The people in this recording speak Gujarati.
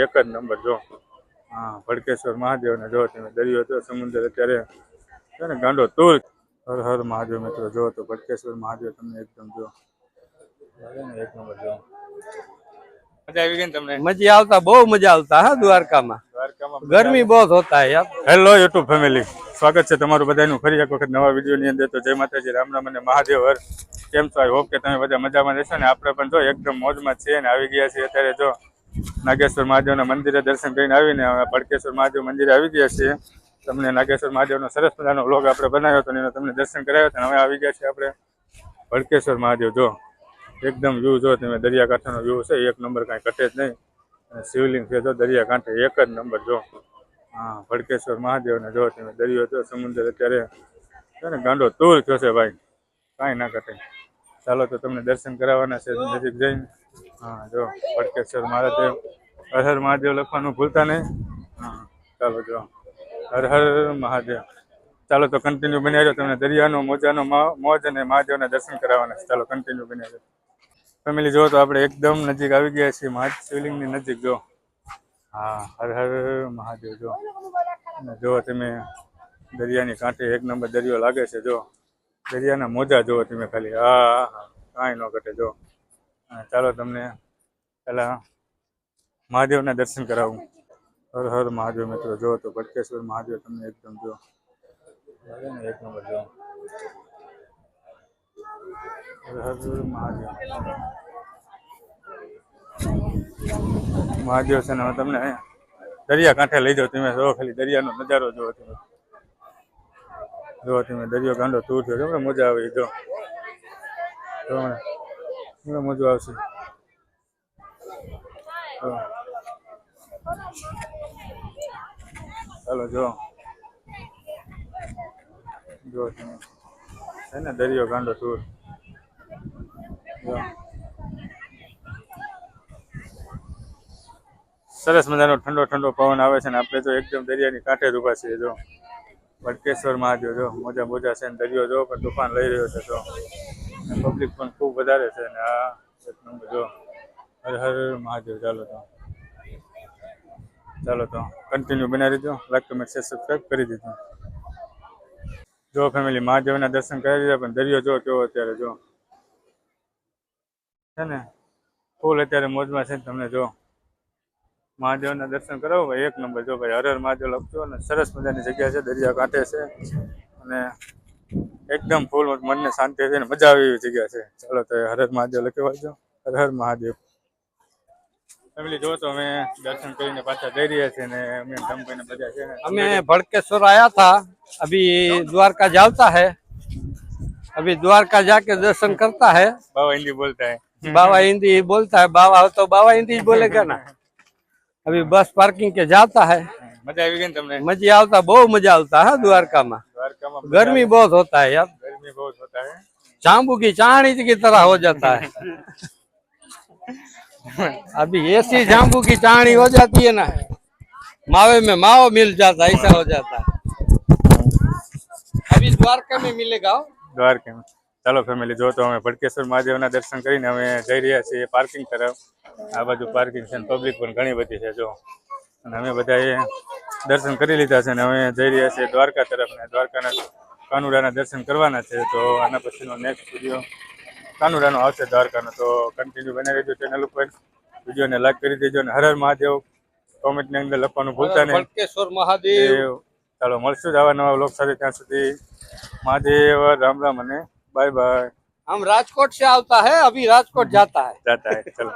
એક જ નંબર જો. હા, ભડકેશ્વર મહાદેવ ને જો તમે દરિયો તો સમુદ્ર અત્યારે છે ને ગાંડો તૂર. હર હર મહાદેવ મિત્રો જો તો ભડકેશ્વર મહાદેવ તમને એકદમ જો એક નંબર જો. મજા આવી ગઈ ને તમને? मजा आता, बहुत मजा आता है द्वारका में। गर्मी बहुत होता है यार। હેલો યુટ્યુબ ફેમિલી, સ્વાગત છે તમારું બધાનું ફરી એક વખત નવા વિડીયોની અંદર। તો જય માતાજી, રામ રામ અને મહાદેવ હર। કેમ છો? આઈ હોપ કે તમે બધા મજામાં રહેશો ને આપણે પણ જો એકદમ મોજમાં છીએ ને આવી ગયા છીએ અત્યારે જો નાગેશ્વર મહાદેવના મંદિરે દર્શન કરીને આવીને હવે ભડકેશ્વર મહાદેવ મંદિરે આવી ગયા છીએ। તમને નાગેશ્વર મહાદેવનો સરસ મજાનો વ્લોગ આપણે બનાવ્યો હતો અને તમને દર્શન કરાવ્યો હતો। હવે આવી ગયા છીએ આપણે ભડકેશ્વર મહાદેવ જો એકદમ વ્યૂ જો તમે દરિયાકાંઠાનો વ્યૂ છે એક નંબર, કાંઈ ઘટે જ નહીં। શિવલિંગ છે જો દરિયાકાંઠે એક જ નંબર જો। હા, ભડકેશ્વર મહાદેવ ને જો તમે દરિયો તો સમુદ્ર અત્યારે છે ને ગાંડો તૂર થયો છે ભાઈ, કાંઈ ના ઘટે। ચાલો તો તમને દર્શન કરાવવાના છે નજીક જઈને। હા જો ભડકેશ્વર મહાદેવ, હર હર મહાદેવ લખવાનું ભૂલતા નહીં। હા ચાલો જો હર હર મહાદેવ। ચાલો તો કન્ટિન્યુ બની રહ્યો, તમને દરિયાનો મોજાનો મોજ અને મહાદેવના દર્શન કરાવવાના છે। ચાલો કન્ટિન્યુ બની રહ્યો ફેમિલી। જો તો આપણે એકદમ નજીક આવી ગયા છીએ શિવલિંગની નજીક જો। હા, હર હર મહાદેવ જો જો તમે દરિયાની કાંઠે એક નંબર દરિયો લાગે છે જો દરિયાના મોજા જુઓ તમે ખાલી। હા કાંઈ ન ઘટે જો। ચાલો તમને પેલા મહાદેવના દર્શન કરાવું। હર હર મહાદેવ મિત્રો જો તો ભડકેશ્વર મહાદેવ તમને એકદમ જો એક નંબર જો હર હર મહાદેવ। મહાદેવ છે ને હવે તમને દરિયા કાંઠે લઈ જાઓ તમે જો ખાલી દરિયાનો નજારો જોવો તમે જો તમે દરિયો ગાંડો તૂર થયો છે, મજા આવે જો મજા આવશે। ચાલો જો જો તમે છે ને દરિયો ગાંડો તૂર સરસ મજાનો ઠંડો ઠંડો પવન આવે છે ને આપણે તો એકદમ દરિયાની કાંઠે જ ઊભા છીએ જો ભડકેશ્વર મહાદેવ જો મોજા મોજા છે ને દરિયો જો પણ તોફાન લઈ રહ્યો છે જો પબ્લિક પણ ખૂબ વધારે છે ને આ એક નંબર જો હર હર મહાદેવ। ચાલો તો કન્ટિન્યુ બનાવી દેજો, લાઈક કમેન્ટ શેર સબસ્ક્રાઈબ કરી દીધું। જો ફેમિલી મહાદેવના દર્શન કરી દીધા પણ દરિયો જો કેવો અત્યારે જો છે ને ફૂલ અત્યારે મોજમાં છે ને તમને જો મહાદેવના દર્શન કરાવો ભાઈ એક નંબર જો ભાઈ હર હર મહાદેવ લખજો અને સરસ મજાની જગ્યા છે, દરિયા કાંઠે છે અને એકદમ ફૂલ મનને શાંતિ છે ને મજા આવે એવી જગ્યા છે। ચાલો તો હર હર મહાદેવ લખી વાળજો, હર હર મહાદેવ ફેમિલી। જો તો અમે દર્શન કરીને પાછા જઈ રહ્યા છીએ ને અમે ધમભાઈને બધા છે ને हमें भड़केश्वर आया था, अभी द्वारका जाता है। अभी द्वारका जाके दर्शन करता है। बाबा हिंदी बोलता है। बाबा हिंदी बोलता है, बाबा हो तो बाबा हिंदी बोलेगा ना। अभी बस पार्किंग के जाता है। मजा આવી ગઈ તમને? मजा आता, बहुत मजा आता है द्वारका में। गर्मी बहुत होता है यार, गर्मी बहुत होता है। जाम्बू की चाणी की तरह हो जाता है। अभी ऐसी जाम्बू की चाणी हो जाती है ना, मावे में मावा मिल जाता है, ऐसा हो जाता है। अभी द्वारका में मिलेगा। દ્વારકા ચાલો ફેમિલી। જો તો અમે ભડકેશ્વર મહાદેવના દર્શન કરીને અમે જઈ રહ્યા છીએ પાર્કિંગ તરફ। આ બાજુ પાર્કિંગ છે, પબ્લિક પણ ઘણી બધી છે જો અને અમે બધાએ દર્શન કરી લીધા છે ને અમે જઈ રહ્યા છીએ દ્વારકા તરફ ને દ્વારકાના કાનુડાના દર્શન કરવાના છે। તો આના પછીનો નેક્સ્ટ વિડીયો કાનુડાનો આવશે દ્વારકાનો, તો કન્ટિન્યુ બનાવી રહેજો ચેનલ ઉપર। વિડીયોને લાઈક કરી દેજો અને હર હર મહાદેવ કોમેન્ટની અંદર લખવાનું ભૂલતા નહીં। भड़केश्वर महादेव। ચાલો મળશું જ આવા નવા વ્લોગ સાથે, ત્યાં સુધી महादेव राम राम અને बाय बाय। हम राजकोट से आता है, अभी राजकोट जाता है। जाता है चलो।